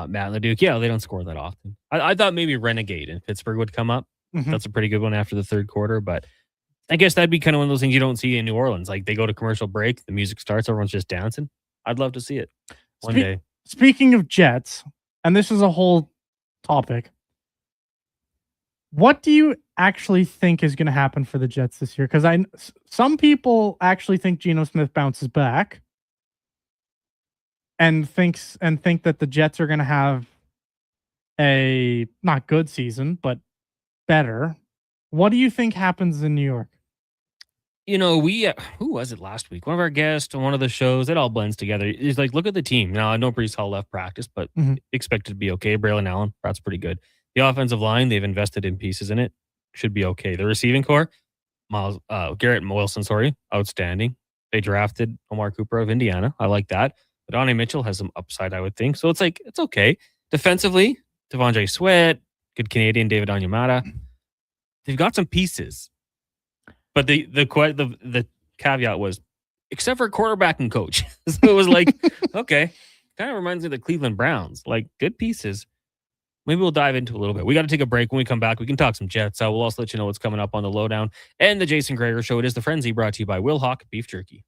S2: Matt LeDuc. Yeah, they don't score that often. I thought maybe Renegade in Pittsburgh would come up.
S3: Mm-hmm.
S2: That's a pretty good one after the third quarter, but I guess that'd be kind of one of those things you don't see in New Orleans. Like, they go to commercial break, the music starts, everyone's just dancing. I'd love to see it one day.
S3: Speaking of Jets, and this is a whole topic. What do you actually think is going to happen for the Jets this year? Because some people actually think Geno Smith bounces back, and think that the Jets are going to have a not good season, but better. What do you think happens in New York?
S2: We who was it last week? One of our guests on one of the shows. It all blends together. He's like, look at the team. Now I know Breece Hall left practice, but expected to be okay. Braylon Allen, that's pretty good. The offensive line, they've invested in pieces in it. Should be okay. The receiving core, Garrett Wilson, outstanding. They drafted Omar Cooper of Indiana. I like that. But Donnie Mitchell has some upside, I would think. So it's like, it's okay. Defensively, Devondre Sweat, good Canadian David Onyemata. They've got some pieces. But the caveat was, except for quarterback and coach. So it was like, okay. Kind of reminds me of the Cleveland Browns. Like, good pieces. Maybe we'll dive into a little bit. We got to take a break. When we come back, we can talk some Jets. We'll also let you know what's coming up on the Lowdown and the Jason Greger Show. It is The Frenzy, brought to you by Will Hawk Beef Jerky.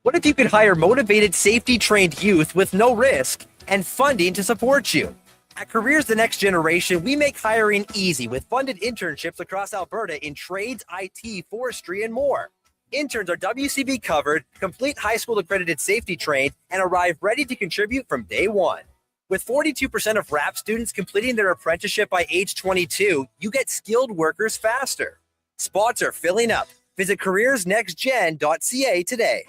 S20: What if you could hire motivated, safety-trained youth with no risk and funding to support you? At Careers The Next Generation, we make hiring easy with funded internships across Alberta in trades, IT, forestry, and more. Interns are WCB covered, complete high school accredited safety trained, and arrive ready to contribute from day one. With 42% of RAP students completing their apprenticeship by age 22, you get skilled workers faster. Spots are filling up. Visit careersnextgen.ca today.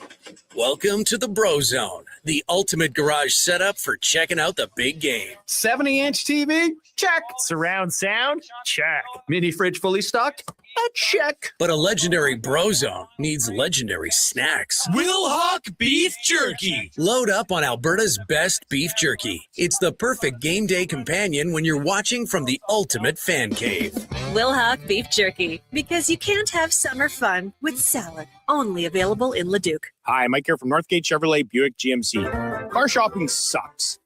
S11: Welcome to the Bro Zone, the ultimate garage setup for checking out the big game.
S10: 70-inch TV? Check. Surround sound? Check. Mini fridge fully stocked? Check.
S11: But a legendary Bro Zone needs legendary snacks.
S14: Will Hawk Beef Jerky.
S11: Load up on Alberta's best beef jerky. It's the perfect game day companion when you're watching from the ultimate fan cave.
S12: Will Hawk Beef Jerky, because you can't have summer fun with salad. Only available in Leduc.
S21: Hi, Mike here from Northgate Chevrolet Buick GMC. Car shopping sucks.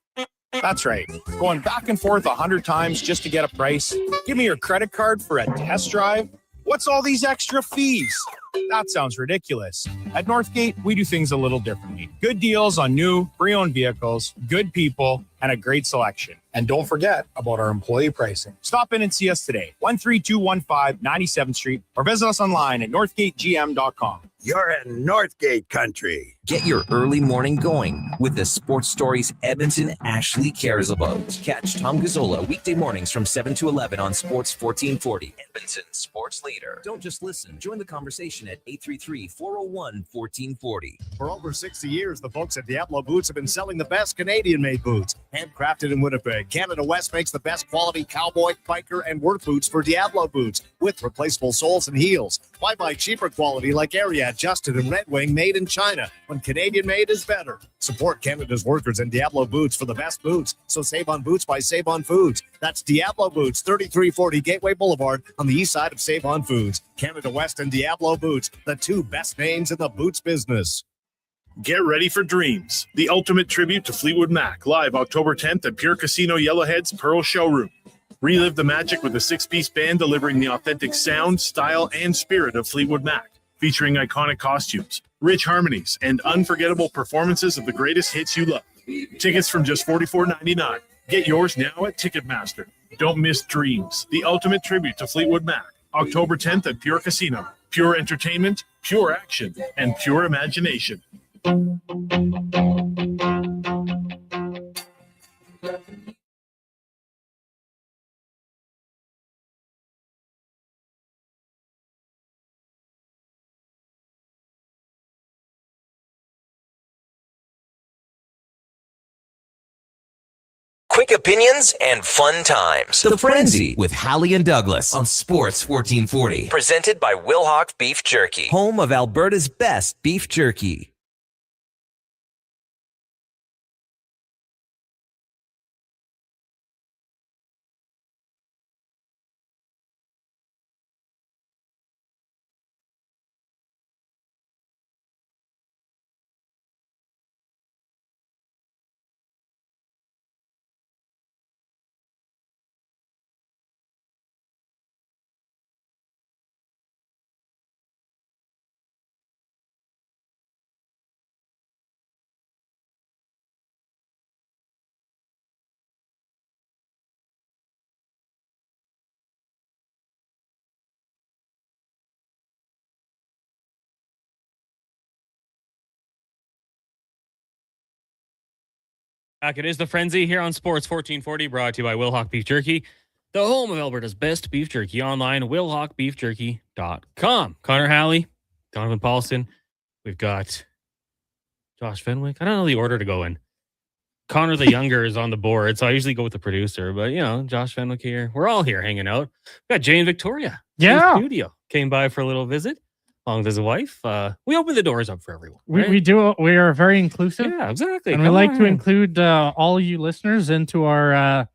S21: That's right. Going back and forth 100 times just to get a price. Give me your credit card for a test drive. What's all these extra fees? That sounds ridiculous. At Northgate, we do things a little differently. Good deals on new, pre-owned vehicles, good people, and a great selection. And don't forget about our employee pricing. Stop in and see us today, 13215 97th Street, or visit us online at northgategm.com.
S22: You're in Northgate country. Get your early morning going with the sports stories Edmonton actually cares about. Catch Tom Gazzola weekday mornings from 7 to 11 on Sports 1440. Edmonton sports leader. Don't just listen. Join the conversation at 833-401-1440.
S23: For over 60 years, the folks at Diablo Boots have been selling the best Canadian-made boots. Handcrafted in Winnipeg, Canada West makes the best quality cowboy, biker, and work boots for Diablo Boots with replaceable soles and heels. Why buy cheaper quality like Ariat, Justin, and Red Wing made in China when Canadian-made is better? Support Canada's workers and Diablo Boots for the best boots. So save on boots by Save on Foods. That's Diablo Boots, 3340 Gateway Boulevard on the east side of Save on Foods. Canada West and Diablo Boots, the two best names in the boots business.
S24: Get ready for Dreams, the ultimate tribute to Fleetwood Mac, live October 10th at Pure Casino Yellowhead's Pearl Showroom. Relive the magic with a six-piece band delivering the authentic sound, style, and spirit of Fleetwood Mac, featuring iconic costumes, rich harmonies, and unforgettable performances of the greatest hits you love. Tickets from just $44.99. Get yours now at Ticketmaster. Don't miss Dreams, the ultimate tribute to Fleetwood Mac, October 10th at Pure Casino. Pure entertainment, pure action, and pure imagination.
S15: Quick opinions and fun times. The Frenzy with Halley and Douglas on Sports 1440. Presented by Will Hawk Beef Jerky, home of Alberta's best beef jerky.
S2: Back it is the Frenzy here on Sports 1440, brought to you by Wilhock Beef Jerky, the home of Alberta's best beef jerky. Online, wilhockbeefjerky.com. Connor Halley, Donovan Paulson. We've got Josh Fenwick. I don't know the order to go in. Connor the Younger is on the board, so I usually go with the producer. But, Josh Fenwick here. We're all here hanging out. We've got Jane Victoria.
S3: Yeah.
S2: Studio. Came by for a little visit. Along with his wife. We open the doors up for everyone.
S3: Right? We do. We are very inclusive.
S2: Yeah, exactly.
S3: And we like to include all you listeners into our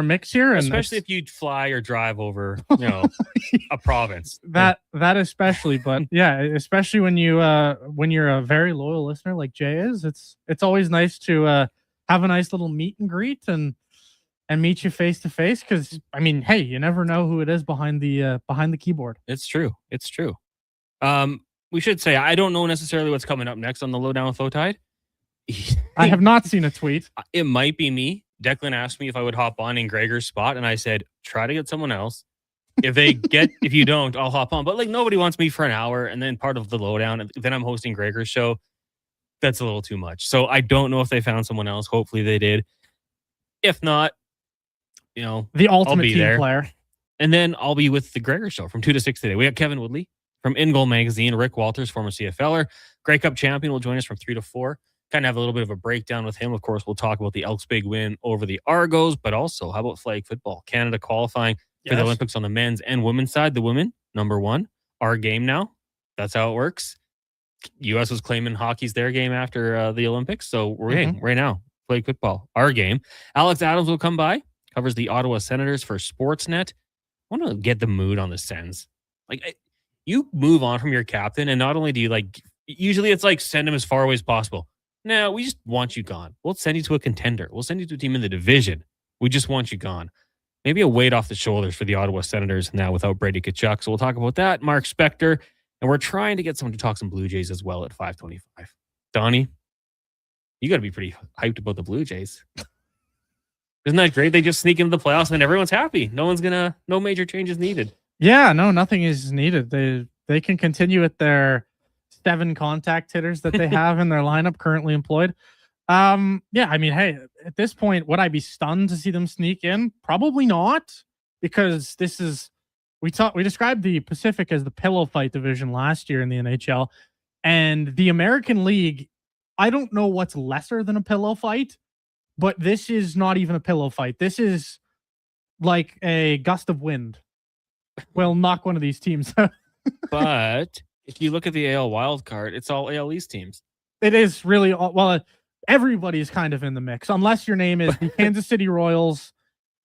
S3: mix here. And
S2: especially if you fly or drive over, a province.
S3: That especially, but yeah, especially when you're a very loyal listener like Jay is. It's always nice to have a nice little meet and greet and meet you face to face. Because hey, you never know who it is behind the keyboard.
S2: It's true. It's true. We should say I don't know necessarily what's coming up next on the Lowdown with Lowtide.
S3: I have not seen a tweet.
S2: It might be me. Declan asked me if I would hop on in Gregor's spot, and I said, try to get someone else. If you don't, I'll hop on. But nobody wants me for an hour and then part of the Lowdown, and then I'm hosting Gregor's show. That's a little too much. So I don't know if they found someone else. Hopefully they did. If not,
S3: the ultimate team player.
S2: And then I'll be with the Gregor show from 2 to 6 today. We got Kevin Woodley from In Goal Magazine, Rick Walters, former CFLer, Grey Cup champion, will join us from 3 to 4. Kind of have a little bit of a breakdown with him. Of course, we'll talk about the Elks' big win over the Argos, but also how about flag football? Canada qualifying for the Olympics on the men's and women's side. The women, number 1, our game now. That's how it works. U.S. was claiming hockey's their game after the Olympics, so we're in right now. Flag football, our game. Alex Adams will come by, covers the Ottawa Senators for Sportsnet. I want to get the mood on the Sens. You move on from your captain, and not only do you usually it's send him as far away as possible. No, we just want you gone. We'll send you to a contender. We'll send you to a team in the division. We just want you gone. Maybe a weight off the shoulders for the Ottawa Senators now without Brady Tkachuk. So we'll talk about that. Mark Spector, and we're trying to get someone to talk some Blue Jays as well at 5:25. Donnie, you got to be pretty hyped about the Blue Jays. Isn't that great? They just sneak into the playoffs and everyone's happy. No major changes needed.
S3: Yeah, no, nothing is needed. They can continue with their 7 contact hitters that they have in their lineup currently employed. Hey, at this point, would I be stunned to see them sneak in? Probably not, because we described the Pacific as the pillow fight division last year in the NHL, and the American League, I don't know what's lesser than a pillow fight, but this is not even a pillow fight. This is like a gust of wind. Well, knock one of these teams out.
S2: But if you look at the AL wild card, it's all AL East teams.
S3: It is really everybody's kind of in the mix, unless your name is the Kansas City Royals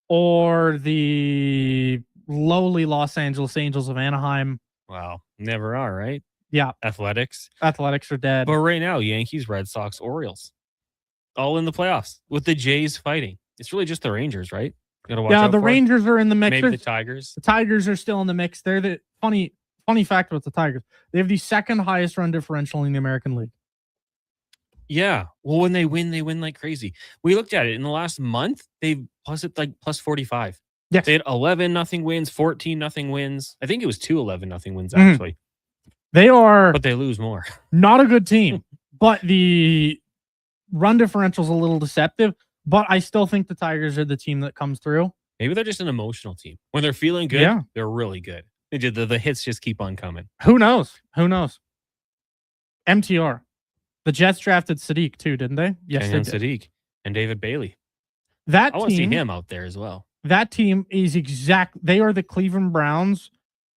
S3: or the lowly Los Angeles Angels of Anaheim.
S2: Wow, never are, right?
S3: Yeah,
S2: Athletics
S3: are dead.
S2: But right now, Yankees, Red Sox, Orioles, all in the playoffs with the Jays fighting. It's really just the Rangers, right?
S3: The Rangers are in the mix.
S2: Maybe the Tigers.
S3: The Tigers are still in the mix. They're the funny fact about the Tigers. They have the second highest run differential in the American League.
S2: Yeah. Well, when they win like crazy. We looked at it in the last month. They've plus 45.
S3: Yes.
S2: They had 11-0 wins, 14-0 wins. I think it was 2 11-0 wins actually.
S3: They are,
S2: but they lose more.
S3: Not a good team. But the run differential is a little deceptive. But I still think the Tigers are the team that comes through.
S2: Maybe they're just an emotional team. When they're feeling good, they're really good. The hits just keep on coming.
S3: Who knows? MTR. The Jets drafted Sadiq too, didn't they? Yes, they did.
S2: Sadiq and David Bailey.
S3: I
S2: want to see him out there as well.
S3: That team is they are the Cleveland Browns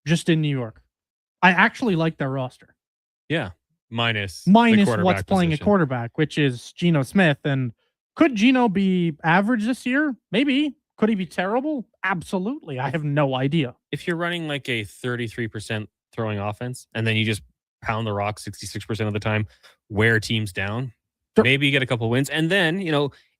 S3: just in New York. I actually like their roster.
S2: Yeah. Minus
S3: what's playing a quarterback, which is Geno Smith. And could Geno be average this year? Maybe. Could he be terrible? Absolutely. I have no idea.
S2: If you're running like a 33% throwing offense and then you just pound the rock 66% of the time, wear teams down, maybe you get a couple wins. And then,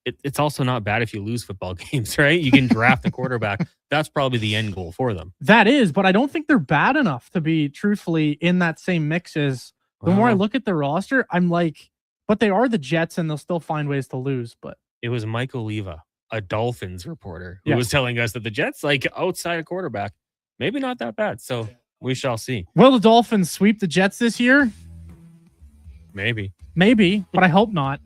S2: it's also not bad if you lose football games, right? You can draft the quarterback. That's probably the end goal for them.
S3: That is, but I don't think they're bad enough to be truthfully in that same mix as the more I look at the roster, I'm like, but they are the Jets and they'll still find ways to lose. But
S2: it was Mike Oliva, a Dolphins reporter, who was telling us that the Jets, outside a quarterback, maybe not that bad. So we shall see.
S3: Will the Dolphins sweep the Jets this year?
S2: Maybe,
S3: but I hope not.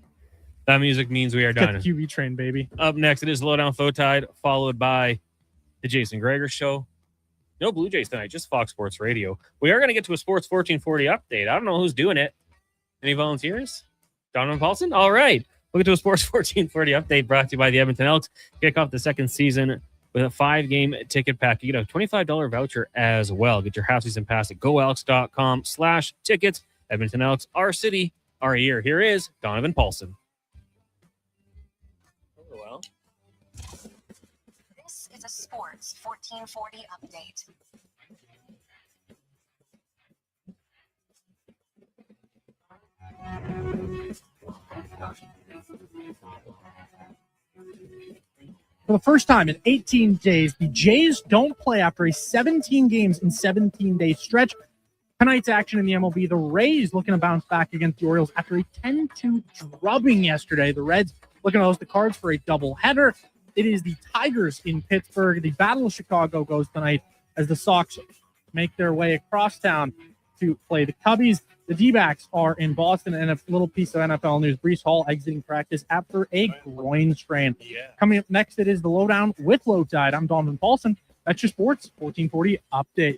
S2: That music means we are
S3: Get
S2: done.
S3: the QB train, baby.
S2: Up next, it is Lowdown Fotide, followed by the Jason Greger Show. No Blue Jays tonight, just Fox Sports Radio. We are going to get to a Sports 1440 update. I don't know who's doing it. Any volunteers? Donovan Paulson? All right. We'll get to a Sports 1440 update brought to you by the Edmonton Elks. Kick off the second season with a 5-game ticket pack. You get a $25 voucher as well. Get your half-season pass at goelks.com/tickets. Edmonton Elks, our city, our year. Here is Donovan Paulson. Well,
S1: this is a Sports 1440 update.
S3: For the first time in 18 days, the Jays don't play after a 17 games in 17-day stretch. Tonight's action in the MLB, the Rays looking to bounce back against the Orioles after a 10-2 drubbing yesterday. The Reds looking to host the Cards for a doubleheader. It is the Tigers in Pittsburgh. The Battle of Chicago goes tonight as the Sox make their way across town to play the Cubbies. The D-backs are in Boston, and a little piece of NFL news. Breece Hall exiting practice after a groin strain. Coming up next, it is the Lowdown with Low Tide. I'm Donovan Paulson. That's your Sports 1440 update.